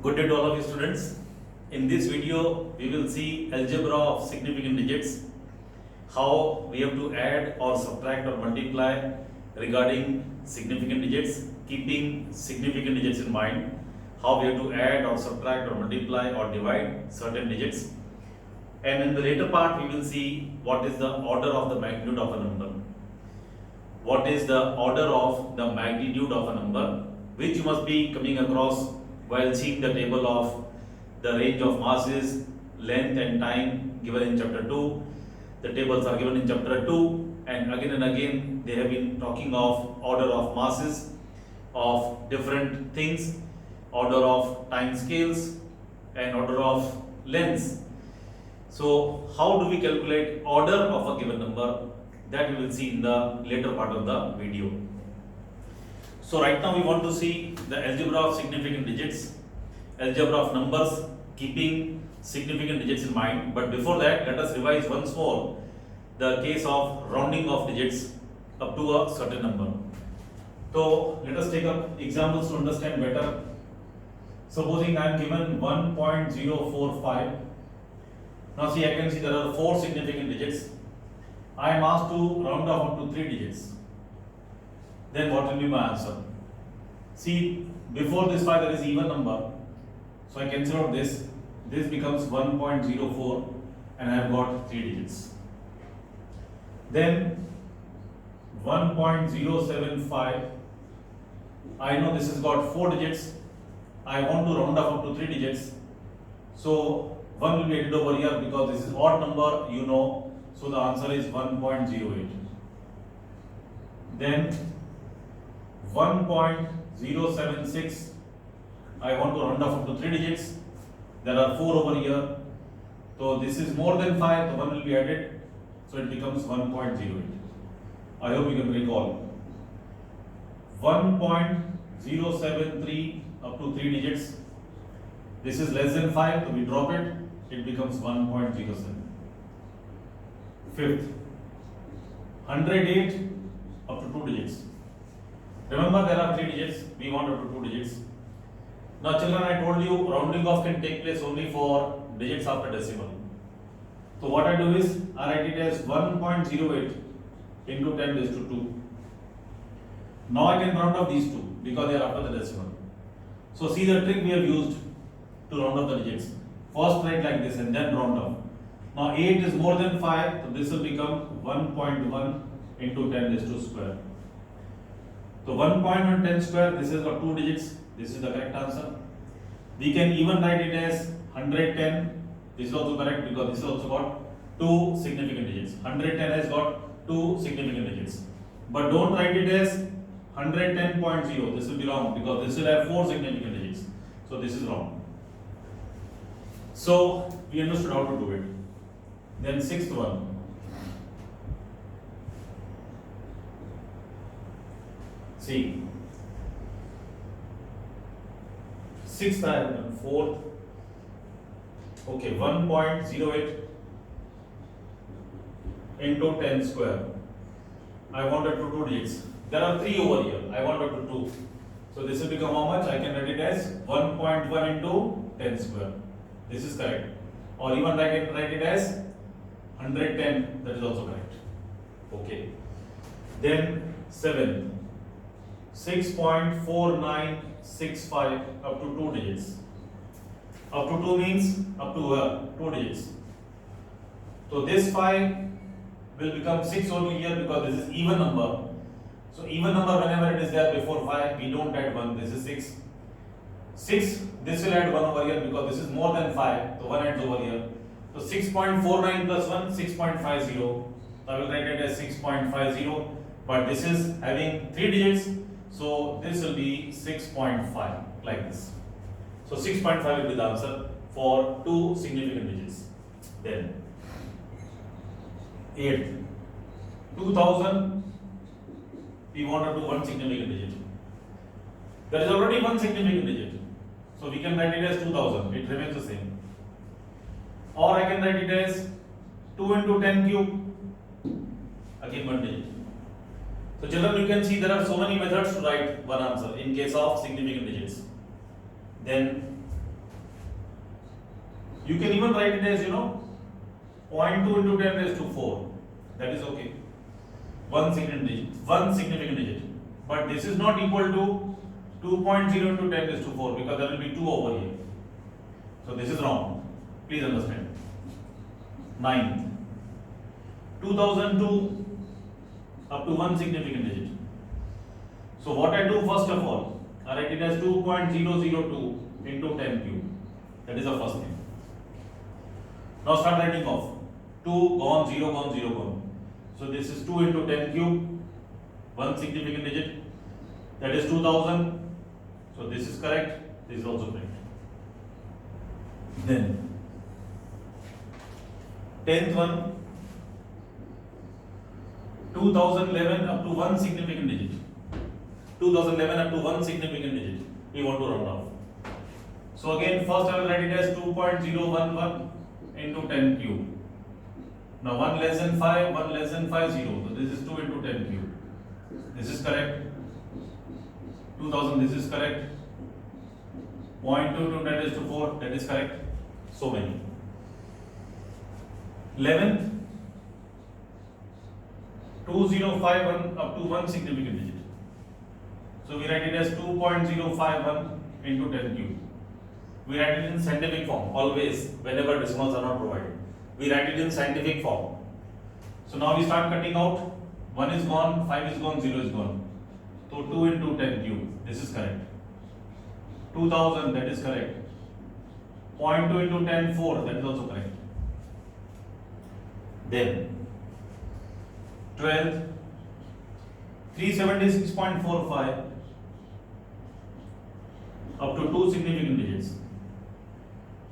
Good day to all of you students. In this video, we will see algebra of significant digits, how we have to add or subtract or multiply regarding significant digits, keeping significant digits in mind, how we have to add or subtract or multiply or divide certain digits. And in the later part, we will see what is the order of the magnitude of a number. What is the order of the magnitude of a number, which you must be coming across while seeing the table of the range of masses, length and time given in chapter 2. The tables are given in chapter 2, and again they have been talking of order of masses of different things, order of time scales and order of lengths. So how do we calculate order of a given number? That we will see in the later part of the video. So right now we want to see the algebra of significant digits, algebra of numbers, keeping significant digits in mind. But before that, let us revise once more the case of rounding of digits up to a certain number. So let us take up examples to understand better. Supposing I am given 1.045. Now see, I can see there are 4 significant digits. I am asked to round off up to 3 digits. Then what will be my answer? See, before this 5 there is even number. So I cancel out this. This becomes 1.04 and I have got 3 digits. Then 1.075. I know this has got 4 digits. I want to round off up to 3 digits. So 1 will be added over here because this is odd number, you know. So the answer is 1.08. Then 1.076. I want to round off up to 3 digits. There are 4 over here. So this is more than 5. The 1 will be added. So it becomes 1.08. I hope you can recall. 1.073 up to 3 digits. This is less than 5. So we drop it. It becomes 1.07. Fifth, 108 up to 2 digits. Remember there are 3 digits, we want up to 2 digits. Now children, I told you rounding off can take place only for digits after decimal. So what I do is, I write it as 1.08 into 10 raised to 2. Now I can round off these two because they are after the decimal. So see the trick we have used to round off the digits. First write like this and then round off. Now 8 is more than 5, so this will become 1.1 into 10 raised to square. So 1.1 10 square, this has got 2 digits, this is the correct answer. We can even write it as 110, this is also correct because this has also got 2 significant digits. 110 has got 2 significant digits. But don't write it as 110.0, this will be wrong because this will have 4 significant digits. So this is wrong. So we understood how to do it. Then sixth one. See, sixth I have done. Fourth. Okay, 1.08 into 10 square. I wanted to 2 digits. There are 3 over here. I wanted to 2. So this will become how much? I can write it as 1.1 into 10 square. This is correct. Or even I can write it as 110, that is also correct. Okay. Then 7. 6.4965 up to 2 digits. Up to 2 means up to 2 digits. So this 5 will become 6 only here because this is even number. So even number whenever it is there before 5, we don't add 1. This is 6. 6, this will add 1 over here because this is more than 5. So 1 adds over here. So 6.49 plus 1, 6.50. So I will write it as 6.50. But this is having 3 digits. So this will be 6.5 like this. So 6.5 will be the answer for 2 significant digits. Then 8. 2000. We want to do 1 significant digit. There is already 1 significant digit. So we can write it as 2000. It remains the same. Or I can write it as 2 into 10 cube. Again 1 digit. So children, you can see there are so many methods to write one answer in case of significant digits. Then You can even write it as 0.2 into 10 raised to 4. That is okay. One significant digit. But this is not equal to 2.0 into 10 raised to 4 because there will be 2 over here. So this is wrong. Please understand. 9th. 2002 up to one significant digit. So what I do first of all, I write it as 2.002 into 10 cube. That is the first thing. Now start writing off. 2 gone, 0 gone, 0 gone. So this is 2 into 10 cube, one significant digit. That is 2000. So this is correct. This is also correct. Then 10th one, 2011 up to one significant digit. 2011 up to one significant digit. We want to round off. So again, first I will write it as 2.011 into 10 cube. Now 1 less than 5, 1 less than 5, 0. So this is 2 into 10 cube. This is correct. 2000, this is correct. 0.2 into 10 raised to 4, that is correct. So many. 11th, 2051 up to one significant digit. So we write it as 2.051 into 10 cube. We write it in scientific form always whenever decimals are not provided. We write it in scientific form. So now we start cutting out. 1 is gone, 5 is gone, 0 is gone. So 2 into 10 cube. This is correct. 2000, that is correct. 0.2 into 10, 4, that is also correct. Then 12th, 376.45 up to two significant digits.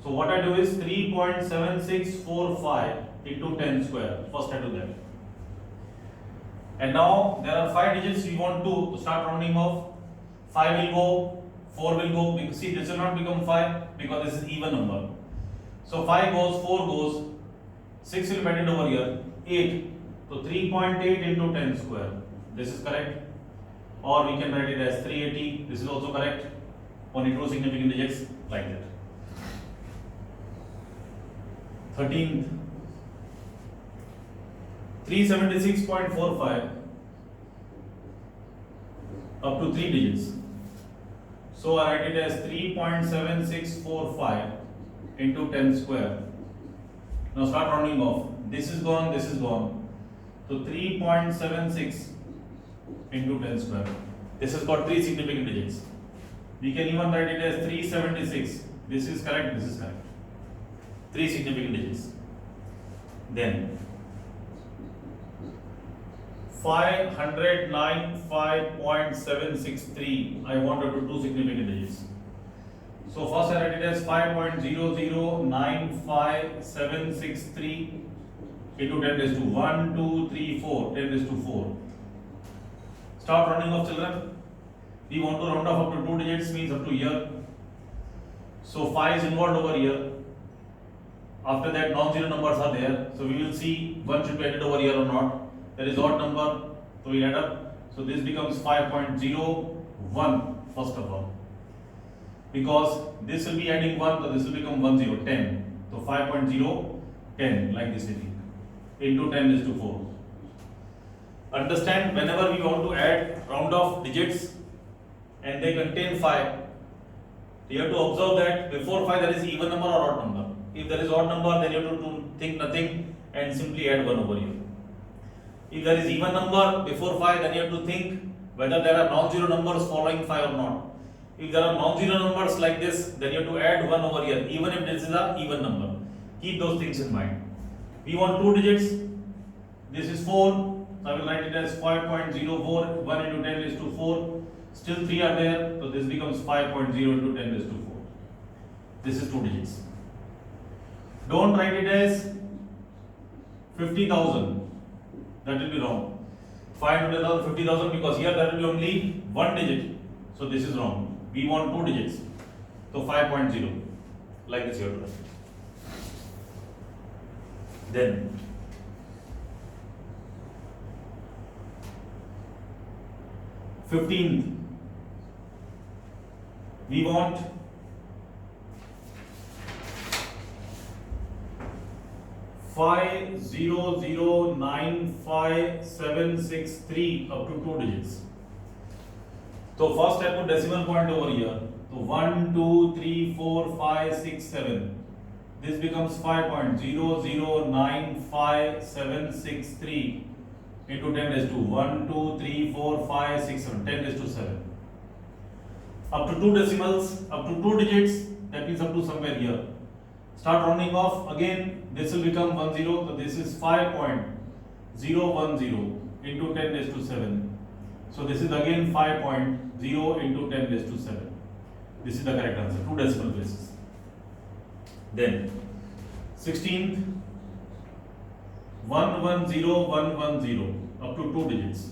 So what I do is 3.7645 into 10 square. First I do that. And now there are 5 digits we want to start rounding off. 5 will go, 4 will go. See, this will not become 5 because this is even number. So 5 goes, 4 goes, 6 will be added over here, 8. So 3.8 into 10 square. This is correct. Or we can write it as 380. This is also correct. Only two significant digits like that. 13th, 376.45 up to 3 digits. So I write it as 3.7645 into 10 square. Now start rounding off. This is gone, this is gone. So 3.76 into 10 square. This has got 3 significant digits. We can even write it as 376. This is correct, this is correct. 3 significant digits. Then 595.763. I want to do 2 significant digits. So first I write it as 5.0095763 into 10 raised to 1, 2, 3, 4, 10 raised to 4. Start rounding off, children. We want to round off up to 2 digits, means up to here. So 5 is involved over here. After that, non-zero numbers are there. So we will see 1 should be added over here or not. There is odd number, so we add up. So this becomes 5.01 first of all. Because this will be adding 1, so this will become 10, 10. So 5.010 like this will be into 10 raised to 4. Understand, whenever we want to add round off digits and they contain 5, you have to observe that before 5 there is even number or odd number. If there is odd number, then you have to think nothing and simply add 1 over here. If there is even number before 5, then you have to think whether there are non-zero numbers following 5 or not. If there are non-zero numbers like this, then you have to add 1 over here, even if this is an even number. Keep those things in mind. We want 2 digits. This is 4. So I will write it as 5.04, 1 into 10 raised to 4. Still 3 are there, so this becomes 5.0 into 10 raised to 4. This is 2 digits. Don't write it as 50,000. That will be wrong. 500,000, 50,000, because here there will be only 1 digit. So this is wrong. We want 2 digits. So 5.0. Like this you have to write. Then 15th. We want 500956763 up to 2 digits. So first I put decimal point over here. So 1, 2, 3, 4, 5, 6, 7. This becomes 5.0095763 into 10 raised to 1, 2, 3, 4, 5, 6, 7. 10 raised to 7. Up to 2 decimals, up to 2 digits, that means up to somewhere here. Start rounding off again. This will become 10. So this is 5.010 into 10 raised to 7. So this is again 5.0 into 10 raised to 7. This is the correct answer. 2 decimal places. Then 16th 110110 up to 2 digits.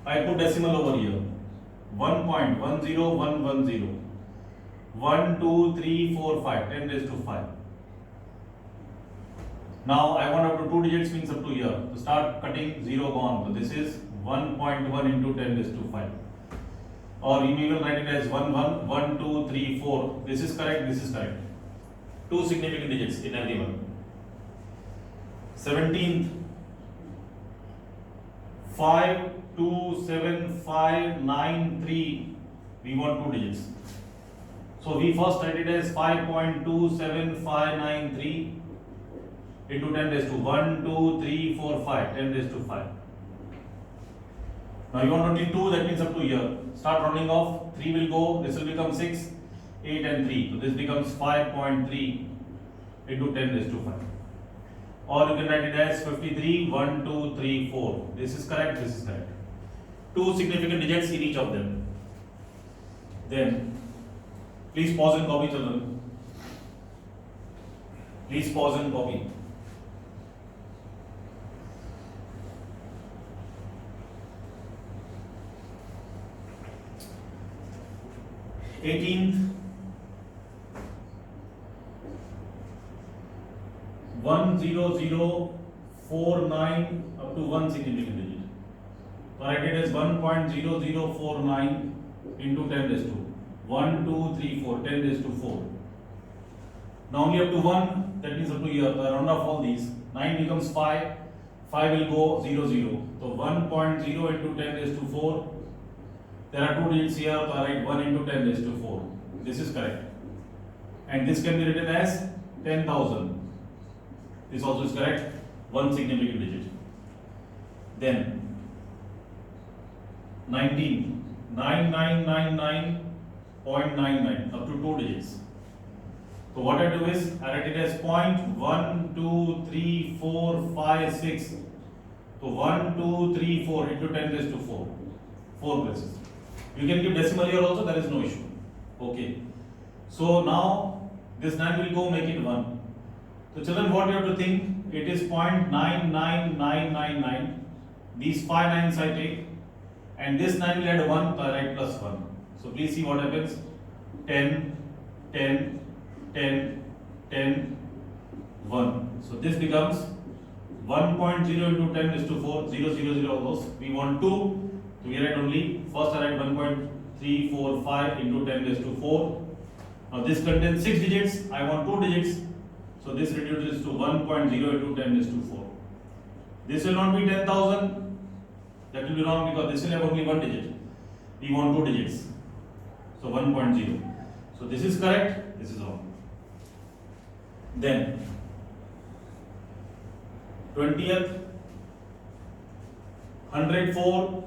I put decimal over here. 1.10110. 1, 2, 3, 4, 5. 10 raised to 5. Now I want up to 2 digits means up to here. To start cutting, 0 gone. So this is 1.1 into 10 raised to 5. Or you may even write it as 1, 1, 1, 2, 3, 4. This is correct, this is correct. 2 significant digits in every one. 17th 52759 we want 2 digits. So we first write it as 5.27593 into 10 raised to 1, 2, 3, 4, 5. 10 raised to 5. Now you want only 2, that means up to here. Start rounding off. 3 will go, this will become 6, 8 and 3. So this becomes 5.3 into 10 raised to 5. Or you can write it as 53, 1, 2, 3, 4. This is correct, this is correct. 2 significant digits in each of them. Then, please pause and copy, children. Please pause and copy. Eighteenth 10049 up to 1 significant digit. So I write it as 1.0049 into 10 raised to 1, 2, 3, 4. 10 raised to 4. Now only up to 1, that means up to here. The round off all these. 9 becomes 5. 5 will go 0, 0. So 1.0 into 10 raised to 4. There are 2 digits here, so I write 1 into 10 raised to 4. This is correct. And this can be written as 10,000. This also is correct. 1 significant digit. Then 19, 9999.99 up to 2 digits. So what I do is I write it as 0.1, 2, 3, 4, 5, 6. So 1, 2, 3, 4 into 10 raised to 4. 4 places. You can give decimal here also, there is no issue. Okay. So now this 9 will go, make it 1. So children, what you have to think? It is 0.99999. These 5 nines I take, and this 9 will add 1, so I write plus 1. So please see what happens. 10, 10, 10, 10, 1. So this becomes 1.0 into 10 is to 4, 0, 0, 0 all those. We want 2, so we write only, first I write 1.345 into 10 is to 4. Now this contains 6 digits, I want 2 digits. So this reduces to 1.0 into 10 is to 4. This will not be 10,000. That will be wrong because this will have only 1 digit. We want 2 digits. So 1.0. So this is correct, this is wrong. Then 20th 104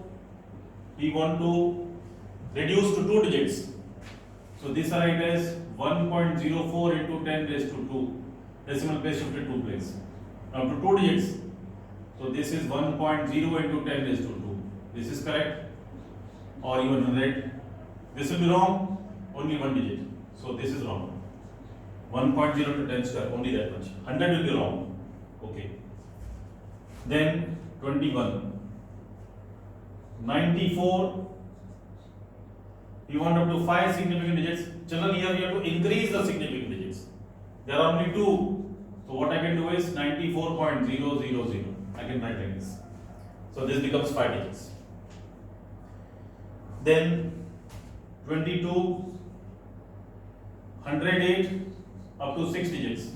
we want to reduce to 2 digits. So this I write as 1.04 into 10 raised to 2. Decimal place shifted 2 place. Now to 2 digits. So this is 1.0 into 10 raised to 2. This is correct. Or even 100. This will be wrong. Only 1 digit. So this is wrong. 1.0 to 10 square. Only that much. 100 will be wrong. Okay. Then 21. 94. We want up to 5 significant digits. Children, here we have to increase the significant digits. There are only 2. So what I can do is 94.000. I can write like this. So this becomes 5 digits. Then 22, 108 up to 6 digits.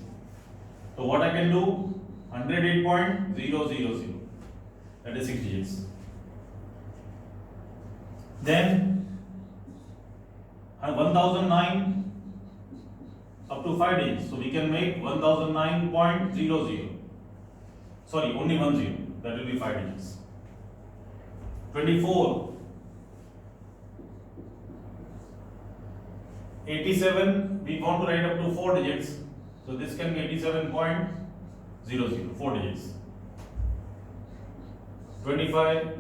So what I can do, 108.000, that is 6 digits. Then 1009 up to 5 digits, so we can make 1009.00. Sorry, only 10, that will be 5 digits. 24 87, we want to write up to 4 digits, so this can be 87.00, 4 digits. 25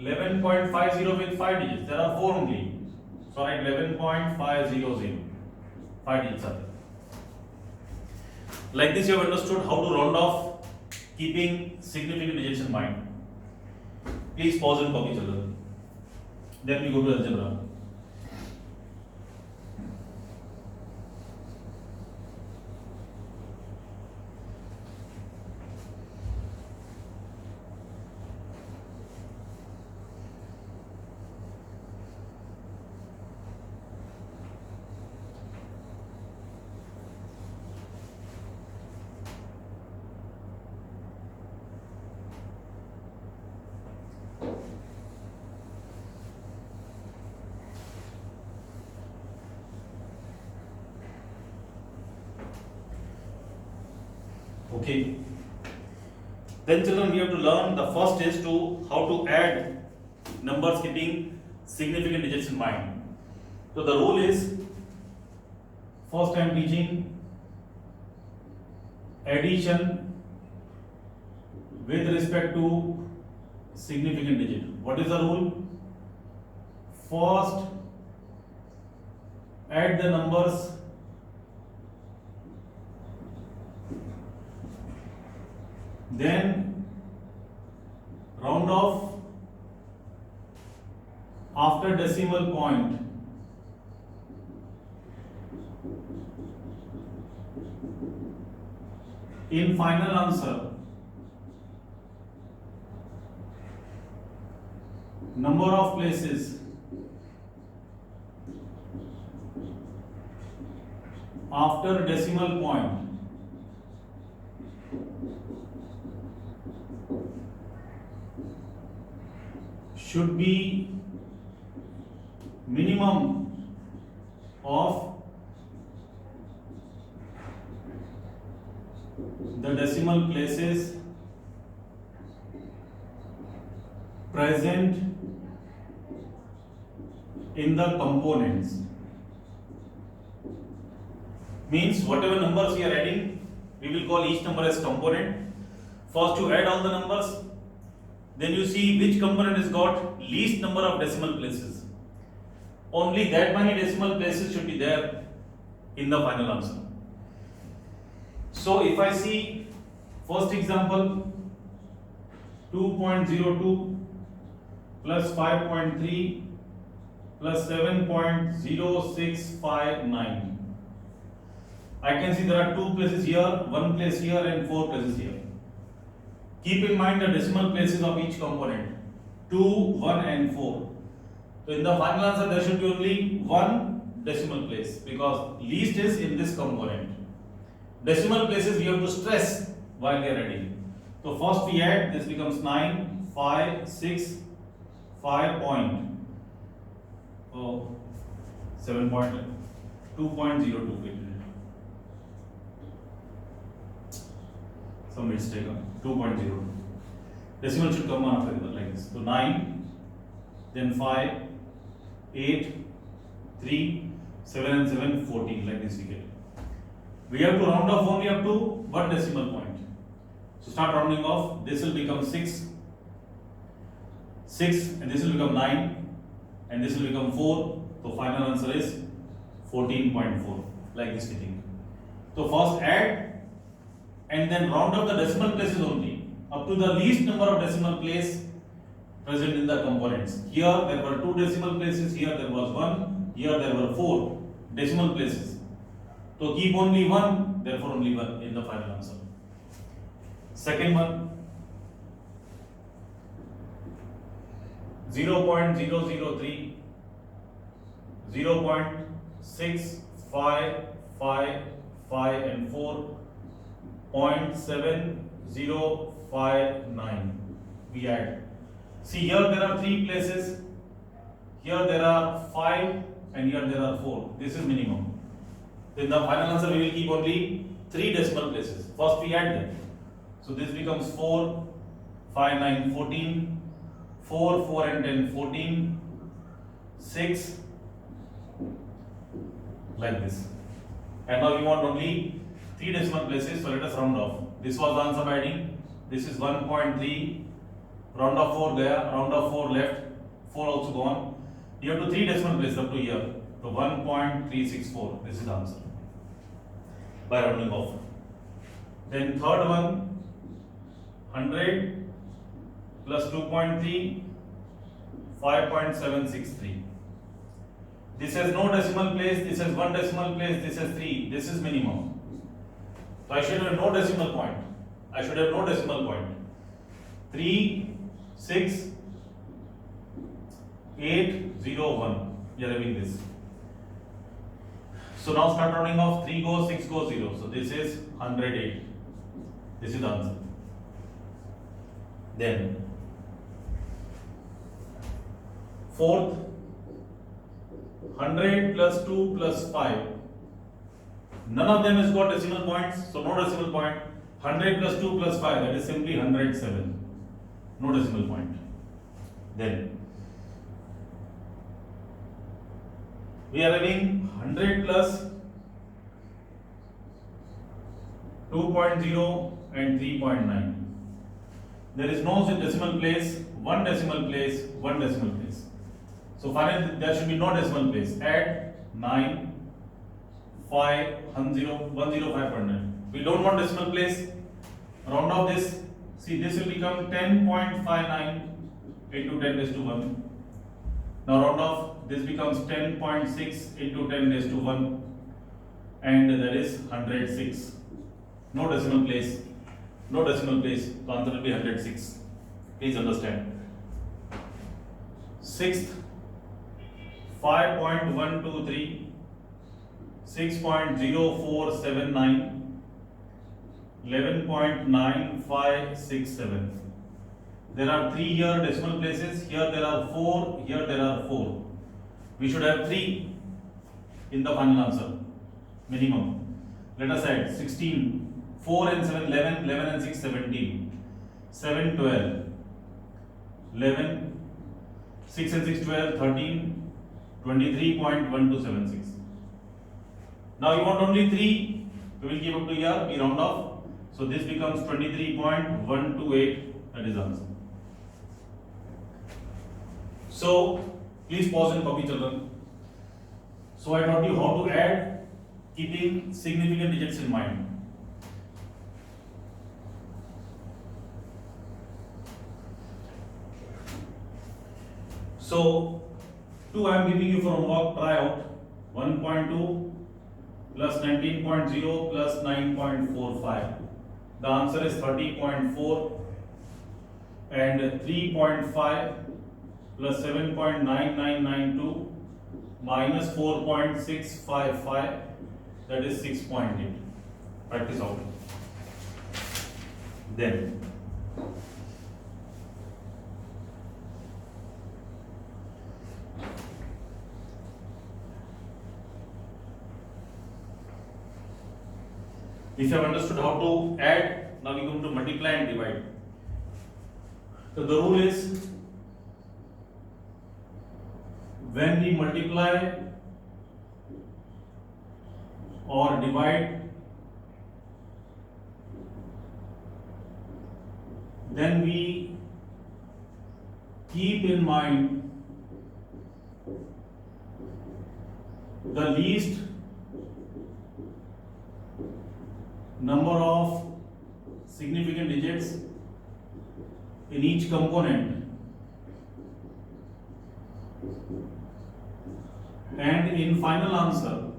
11.50 with 5 digits, there are 4 only, so write 11.500, 5 digits are there. Like this you have understood how to round off keeping significant digits in mind. Please pause and copy children. Then we go to algebra. Okay. Then children, we have to learn, the first is to how to add numbers keeping significant digits in mind. So the rule is, first I am teaching addition with respect to significant digit. What is the rule? First add the numbers then round off after decimal point. In final answer, number of places after decimal point should be minimum of the decimal places present in the components. Means whatever numbers we are adding, we will call each number as component. First you add all the numbers, then you see which component has got least number of decimal places. Only that many decimal places should be there in the final answer. So if I see first example, 2.02 plus 5.3 plus 7.0659. I can see there are 2 places here, 1 place here and 4 places here. Keep in mind the decimal places of each component, 2, 1 and 4. So in the final answer there should be only 1 decimal place because least is in this component. Decimal places we have to stress while we are adding. So first we add, this becomes 9, 5, 6, 5 point. Oh, 7 point, 2.02. Some mistake on 2.02. Decimal should come after like this. So 9, then 5, 8, 3, 7 and 7, 14, like this we get. We have to round off only up to 1 decimal point. So start rounding off. This will become 6, 6 and this will become 9 and this will become 4. So final answer is 14.4, like this we think. So first add and then round up the decimal places only up to the least number of decimal place present in the components. Here there were 2 decimal places, here there was 1, here there were 4 decimal places. So keep only 1, therefore only 1 in the final answer. Second one, 0.003, 0.6555 and 4, 0.7 0.059. We add. See, here there are 3 places. Here there are 5 and here there are 4. This is minimum. In the final answer we will keep only 3 decimal places. First we add them. So this becomes 4, 5, 9, 14. 4, 4 and 10, 14. 6. Like this. And now we want only 3 decimal places. So let us round off. This was the answer by adding. This is 1.3. Round off 4 there. Round off 4 left. 4 also gone. You have to 3 decimal places up to here. So 1.364. This is the answer. By rounding off. Then third one, 100 plus 2.3, 5.763. This has no decimal place, this has 1 decimal place, this has 3. This is minimum. So I should have no decimal point. I should have no decimal point. 3, 6, 8, 0, 1. We are having this. So now start rounding off. 3 goes, 6 goes, 0. So this is 108. This is the answer. Then fourth, 100 plus 2 plus 5. None of them has got decimal points, so no decimal point. 100 plus 2 plus 5, that is simply 107. No decimal point. Then we are having 100 plus 2.0 and 3.9. There is no decimal place, 1 decimal place, 1 decimal place. So finally there should be no decimal place. Add 9, 5, 105.9. We don't want decimal place. Round off this. See, this will become 10.59 into 10 raised to 1. Now round off. This becomes 10.6 into 10 raised to 1. And that is 106. No decimal place. No decimal place. The answer will be 106. Please understand. Sixth, 5.123, 6.0479, 11.9567. There are 3 here decimal places. Here there are 4. Here there are 4. We should have 3 in the final answer. Minimum. Let us add 16. 4 and 7, 11, 11 and 6, 17. 7, 12. 11. 6 and 6, 12, 13. 23.1276. Now you want only 3. We will give up to here. We round off. So this becomes 23.128. That is the answer. So please pause and copy, children. So I taught you how to add keeping significant digits in mind. So 2 I am giving you for homework. Try out 1.2 plus 19.0 plus 9.45. The answer is 30.4, and 3.5 plus 7.9992 minus 4.655, that is 6.8. Practice out. Then if you have understood how to add, now we come to multiply and divide. So the rule is, when we multiply or divide, then we keep in mind the least number of significant digits in each component, and in final answer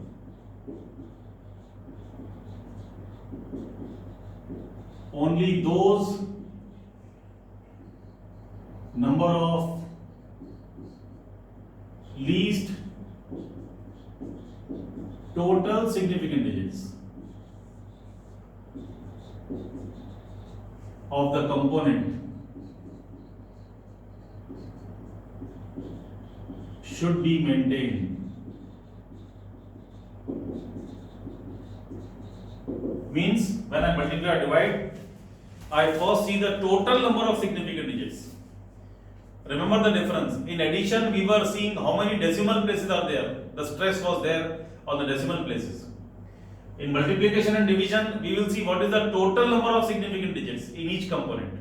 only those number of least total significant digits of the component should be maintained. Means when I multiply or divide, I first see the total number of significant digits. Remember the difference. In addition, we were seeing how many decimal places are there. The stress was there on the decimal places. In multiplication and division, we will see what is the total number of significant digits in each component.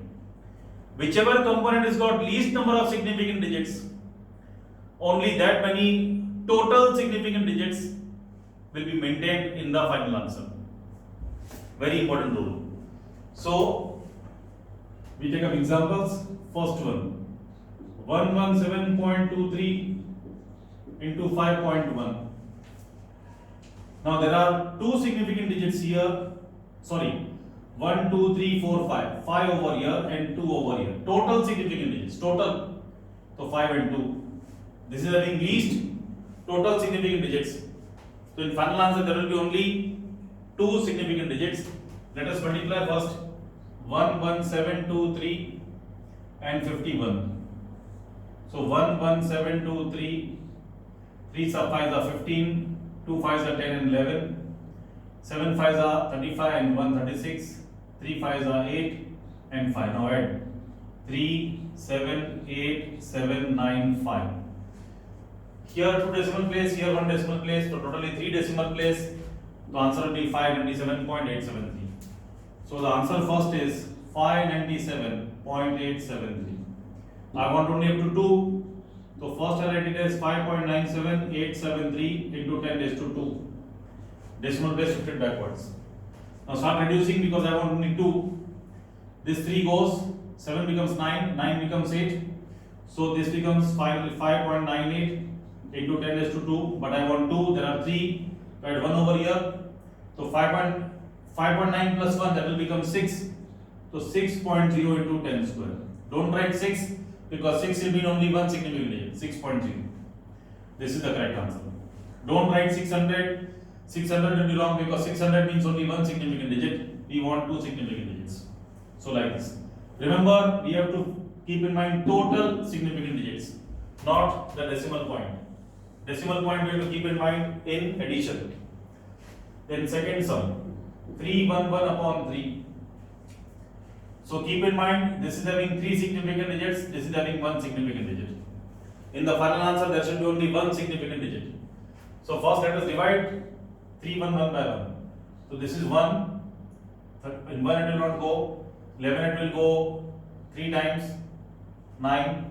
Whichever component has got least number of significant digits, only that many total significant digits will be maintained in the final answer. Very important rule. So, we take up examples. First one, 117.23 into 5.1. Now there are two significant digits here. Sorry, 1, 2, 3, 4, 5. 5 over here and 2 over here. Total significant digits. Total. So 5 and 2. This is having least total significant digits. So in final answer there will be only two significant digits. Let us multiply first. 11723 and 51. So 11723, 3 sub 5 are 15, 2 5s are 10 and 11, 7 5s are 35 and 1 36, 3 5s are 8 and 5. Now add 3, 7, 8, 7, 9, 5. Here 2 decimal place, here 1 decimal place, so totally 3 decimal place. The answer will be 597.873. So the answer first is 597.873. I want only up to 2. So first I write it as 5.97873 into 10 raised to 2. Decimal place shifted backwards. Now start reducing because I want only 2. This 3 goes, 7 becomes 9, 9 becomes 8. So this becomes 5.98 into 10 raised to 2. But I want 2, there are 3. So add 1 over here. So 5.9 plus 1, that will become 6. So 6.0 into 10 square. Don't write 6 because 6 will mean only one significant digit, 6.0. This is the correct answer. Don't write 600. 600 will be wrong because 600 means only one significant digit. We want two significant digits. So like this. Remember, we have to keep in mind total significant digits, not the decimal point. Decimal point we have to keep in mind in addition. Then second sum, 311 upon 3. So keep in mind, this is having 3 significant digits, this is having 1 significant digit. In the final answer, there should be only 1 significant digit. So first let us divide 311 by 1. So this is 1, in 1 it will not go, 11 it will go 3 times, 9,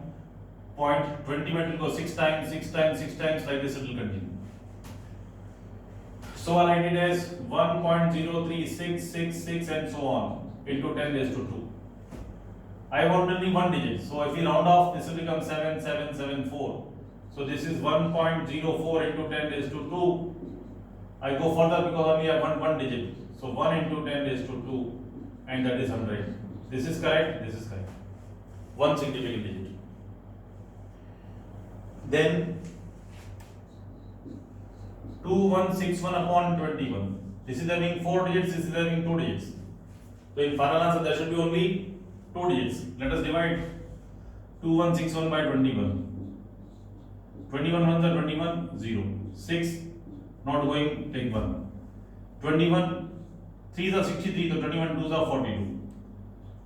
point, 20 it will go 6 times, 6 times, 6 times, like this it will continue. So I write it as 1.03666 and so on into 10 raised to 2. I want only one digit. So if we round off, this will become 7774. So this is 1.04 into 10 raised to 2. I go further because only I have one digit. So 1 into 10 raised to 2 and that is 100. This is correct, this is correct. One significant digit. Then 2161 upon 21. This is having 4 digits, this is having 2 digits. So in final answer there should be only 2 digits. Let us divide 2161 by 21. 21 ones are 21, 0. 6, not going, take 1. 21, 3s are 63, so 21 2s are 42.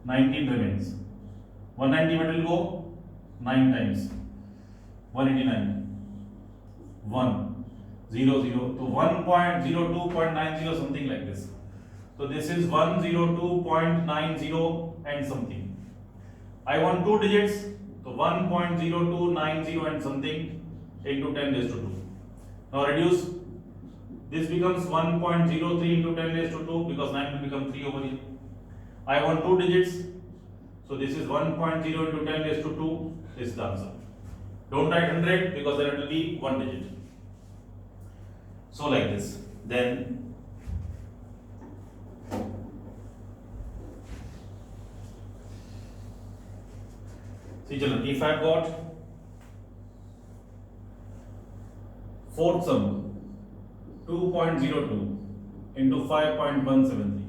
19 remains. 190 what will go? 9 times. 189. 1, 0, 0. So 1.02.90 something like this. So this is 102.90 and something. I want 2 digits. So 1.0290 and something into 10 raised to 2. Now reduce. This becomes 1.03 into 10 raised to 2 because 9 will become 3 over here. I want 2 digits. So this is 1.0 into 10 raised to 2. This is the answer. Don't write 100 because there will be 1 digit. So like this. Then see, children, if I have got fourth sum 2.02 into 5.173.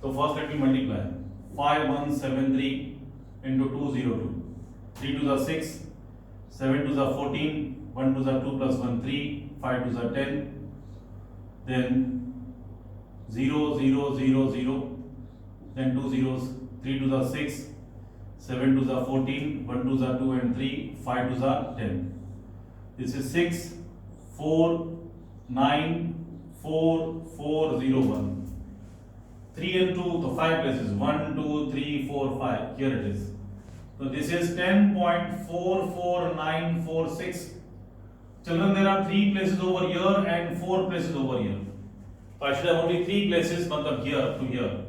So first let me multiply 5173 into 202. 3 to the 6, 7 to the 14, 1 to the 2 plus 1 3, 5 to the 10, then 0 0 0 0, then 2 zeros, 3 to the 6, 7 to the 14, 1 to the 2 and 3, 5 to the 10. This is 6 4 9 4 4 0 1. 3 and 2, so 5 places, 1 2 3 4 5, here it is. So this is 10.44946. Children, there are 3 places over here and 4 places over here. So I should have only 3 places, but here to here.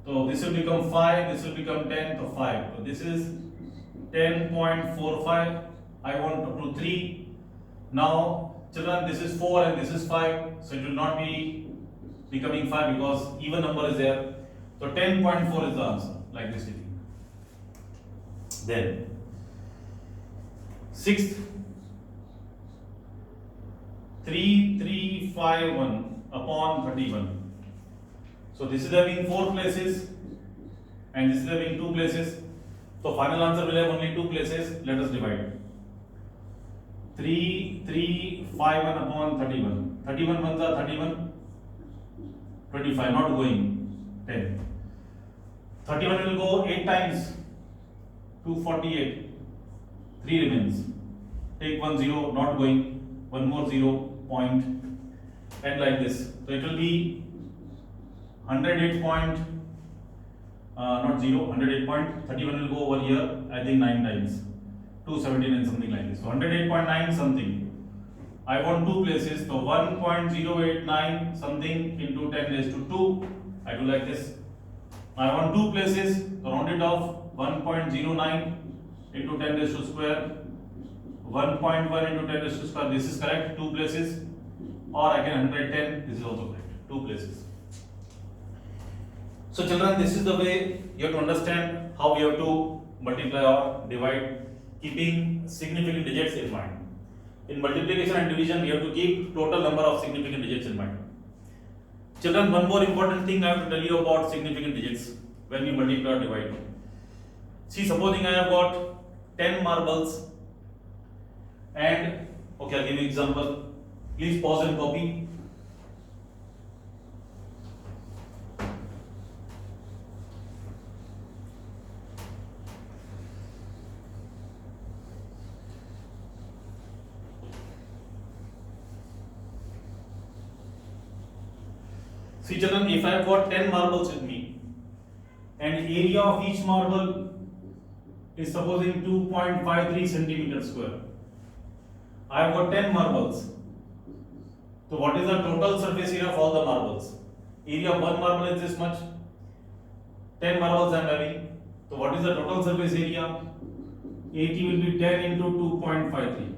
So this will become 5, this will become 10, so 5. So this is 10.45. I want up to 3. Now, children, this is 4 and this is 5. So it will not be becoming 5 because even number is there. So 10.4 is the answer, like this. Then, sixth, 3351 upon 31. So this is having 4 places and this is having 2 places. So final answer will have only 2 places. Let us divide. 3351 upon 31. 31 ones are 31. 25 not going. 10. 31 will go 8 times. 248. 3 remains. Take 1 0 not going. 1 more 0 point. And like this. So it will be 108 point, not 0, 108 point, 31 will go over here, I think 9 times, 279 something like this. So 108.9 something. I want 2 places, so 1.089 something into 10 raised to 2. I do like this. I want 2 places, so round it off, 1.09 into 10 raised to square, 1.1 into 10 raised to square. This is correct, 2 places, or I can 110. This is also correct, 2 places. So children, this is the way you have to understand how we have to multiply or divide, keeping significant digits in mind. In multiplication and division, we have to keep total number of significant digits in mind. Children, one more important thing I have to tell you about significant digits when we multiply or divide. See, supposing I have got 10 marbles and, okay, I'll give you an example. Please pause and copy. See children, if I have got 10 marbles with me and area of each marble is supposing 2.53 centimeter square. I have got 10 marbles. So what is the total surface area of all the marbles? Area of one marble is this much. 10 marbles I am having. So what is the total surface area? 80 will be 10 into 2.53.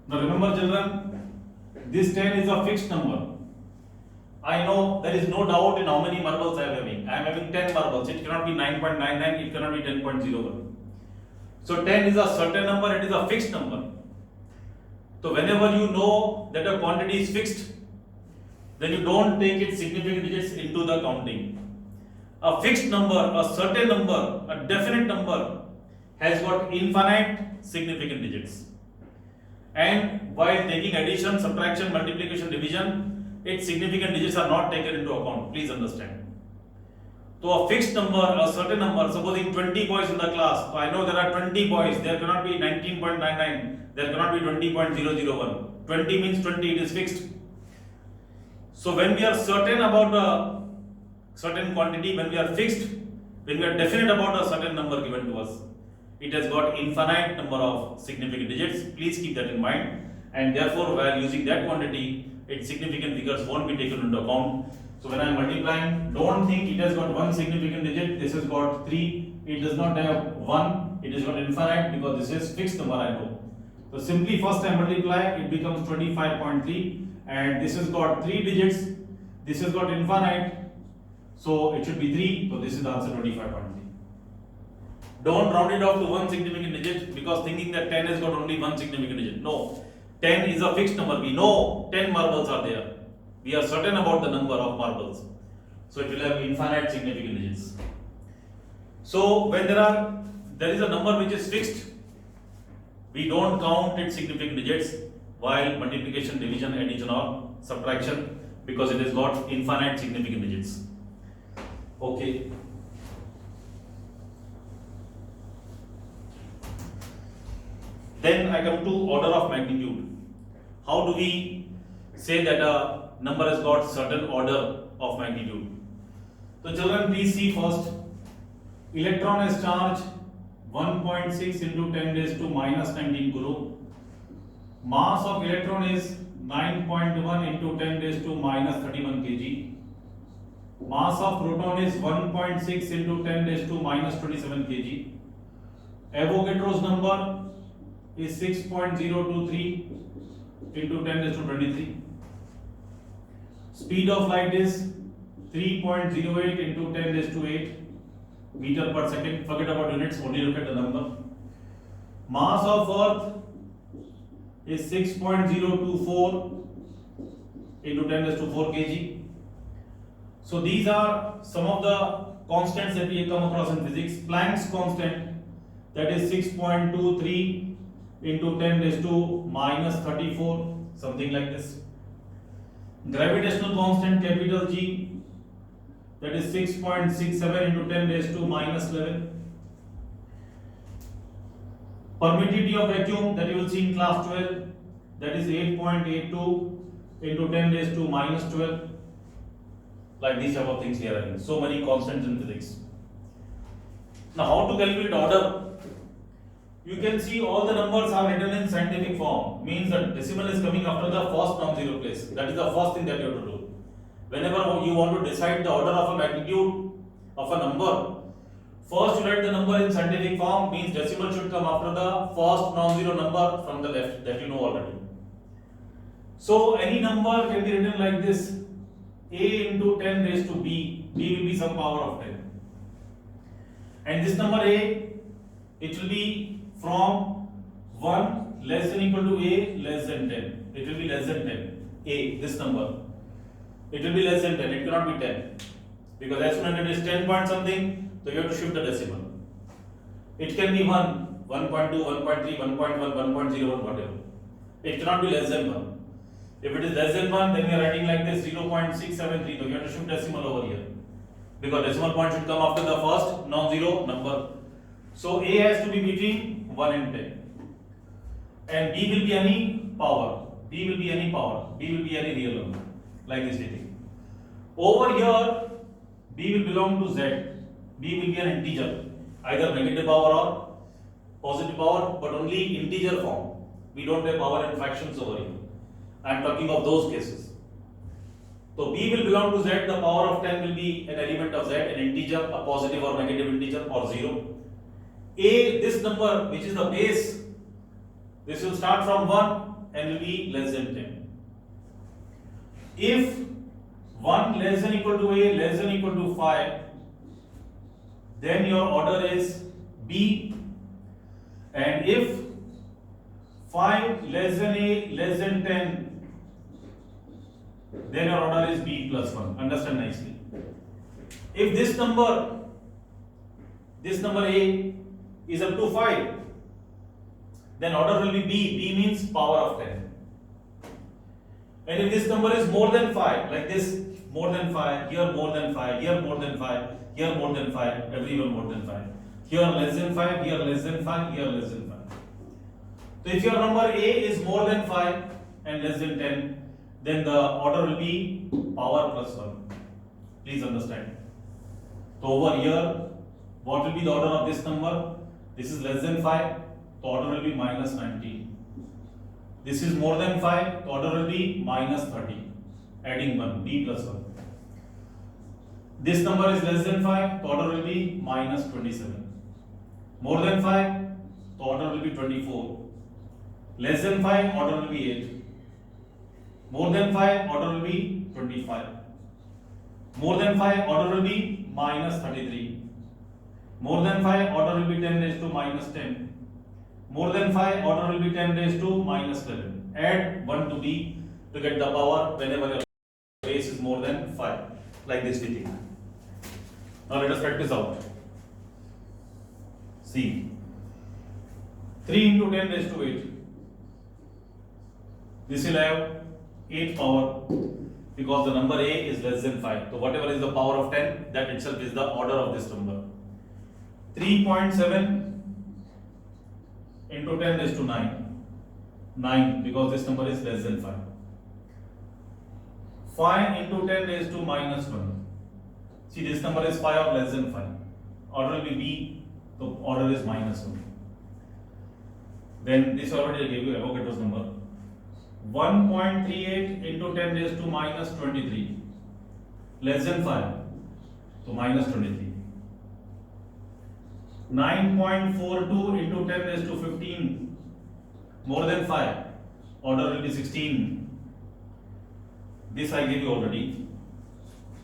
Now remember children, this 10 is a fixed number. I know there is no doubt in how many marbles I am having. I am having 10 marbles. It cannot be 9.99, it cannot be 10.01. So 10 is a certain number, it is a fixed number. So whenever you know that a quantity is fixed, then you don't take its significant digits into the counting. A fixed number, a certain number, a definite number has got infinite significant digits. And while taking addition, subtraction, multiplication, division, its significant digits are not taken into account. Please understand. So a fixed number, a certain number, supposing 20 boys in the class, so I know there are 20 boys, there cannot be 19.99, there cannot be 20.001. 20 means 20, it is fixed. So when we are certain about a certain quantity, when we are fixed, when we are definite about a certain number given to us, it has got infinite number of significant digits. Please keep that in mind. And therefore, while using that quantity, its significant figures won't be taken into account. So when I am multiplying, don't think it has got one significant digit, this has got 3, it does not have 1, it is got infinite because this is fixed number I know. So simply first I multiply, it becomes 25.3 and this has got 3 digits, this has got infinite, so it should be 3, so this is the answer 25.3. Don't round it off to one significant digit because thinking that 10 has got only one significant digit. No, 10 is a fixed number, we know 10 marbles are there. We are certain about the number of marbles. So it will have infinite significant digits. So when there is a number which is fixed, we don't count its significant digits while multiplication, division, addition or subtraction, because it has got infinite significant digits. Okay. Then I come to order of magnitude. How do we say that a number has got certain order of magnitude? So children, please see first. Electron has charge 1.6 into 10 raised to minus 19 coulomb. Mass of electron is 9.1 into 10 raised to minus 31 kg. Mass of proton is 1.6 into 10 raised to minus 27 kg. Avogadro's number is 6.023 into 10 raised to 23. Speed of light is 3.08 into 10 raised to 8 meter per second. Forget about units, only look at the number. Mass of Earth is 6.024 into 10 raised to 4 kg. So these are some of the constants that we come across in physics. Planck's constant, that is 6.23 into 10 raised to minus 34, something like this. Gravitational constant, capital G, that is 6.67 into 10 raised to minus 11. Permittivity of vacuum, that you will see in class 12, that is 8.82 into 10 raised to minus 12. Like these type of things here are so many constants in physics. Now how to calculate order? You can see all the numbers are written in scientific form, means that decimal is coming after the first non-zero place. That is the first thing that you have to do. Whenever you want to decide the order of a magnitude of a number, first you write the number in scientific form, means decimal should come after the first non-zero number from the left, that you know already. So any number can be written like this: a into 10 raised to b. B will be some power of 10. And this number a, it will be from 1 less than equal to a less than 10. It will be less than 10. A, this number. It will be less than 10. It cannot be 10. Because as soon as it is 10 point something, so you have to shift the decimal. It can be 1, 1.2, 1.3, 1.1, 1.01, whatever. It cannot be less than 1. If it is less than 1, then we are writing like this 0.673. So you have to shift decimal over here. Because decimal point should come after the first non-zero number. So A has to be between 1 and 10. And B will be any power. B will be any power. B will be any real number. Like this thing. Over here, B will belong to Z. B will be an integer. Either negative power or positive power, but only integer form. We don't have power in fractions over here. I am talking of those cases. So B will belong to Z, the power of 10 will be an element of Z, an integer, a positive or negative integer or 0. A, this number which is the base, this will start from 1 and will be less than 10. If 1 less than equal to A less than equal to 5, then your order is B. And if 5 less than A less than 10, then your order is B plus 1. Understand nicely. If this number A is up to 5, then order will be B. B means power of 10. And if this number is more than 5, like this, more than 5, here more than 5, here more than 5, here more than 5, everywhere more than 5, here less than 5, here less than 5, here less than 5. So if your number A is more than 5 and less than 10, then the order will be power plus 1. Please understand. So over here, what will be the order of this number? This is less than 5, the order will be minus 19. This is more than 5, the order will be minus 30. Adding 1, B plus 1. This number is less than 5, the order will be minus 27. More than 5, the order will be 24. Less than 5, order will be 8. More than 5, order will be 25. More than 5, order will be minus 33. More than 5, order will be 10 raised to minus 10. More than 5, order will be 10 raised to minus 11. Add 1 to B to get the power whenever your base is more than 5. Like this we think. Now let us practice out. See, 3 into 10 raised to 8. This will have 8 power because the number A is less than 5. So whatever is the power of 10, that itself is the order of this number. 3.7 into 10 raised to 9. 9 because this number is less than 5. 5 into 10 raised to minus 1. See, this number is 5 or less than 5. Order will be B, so order is minus 1. Then this already I gave you Avogadro's number. 1.38 into 10 raised to minus 23. Less than 5, so minus 23. 9.42 into 10 raised to 15. More than 5, order will be 16. This I gave you already.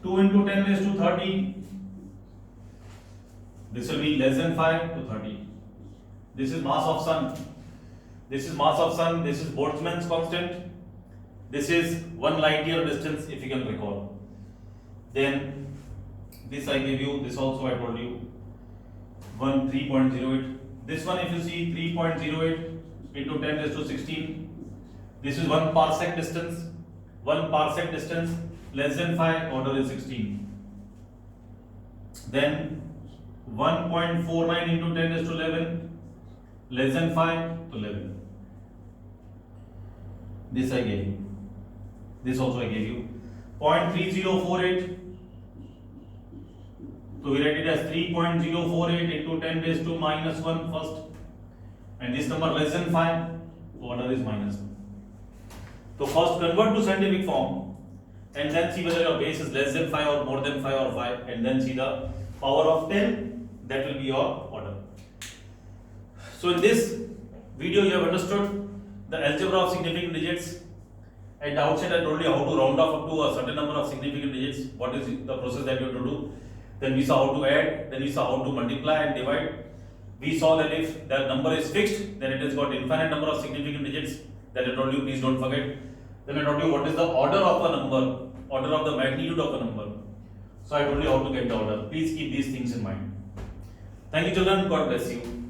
2 into 10 raised to 30. This will be less than 5 to 30. This is mass of sun. This is mass of sun. This is Boltzmann's constant. This is 1 light year distance, if you can recall. Then this I gave you. This also I told you. 3.08. This one, if you see, 3.08 into 10 raised to 16. This is 1 parsec distance. 1 parsec distance less than 5, order is 16. Then 1.49 into 10 raised to 11, less than 5 to 11. This I gave you. This also I gave you. 0.3048. So we write it as 3.048 into 10 raised to minus 1 first. And this number less than 5, order is minus 1. So first convert to scientific form and then see whether your base is less than 5 or more than 5 or 5, and then see the power of 10, that will be your order. So in this video you have understood the algebra of significant digits. At the outset I told you how to round off up to a certain number of significant digits, what is the process that you have to do. Then we saw how to add, then we saw how to multiply and divide. We saw that if the number is fixed, then it has got infinite number of significant digits. That I told you, please don't forget. Then I told you what is the order of a number, order of the magnitude of a number. So I told you how to get the order. Please keep these things in mind. Thank you children, God bless you.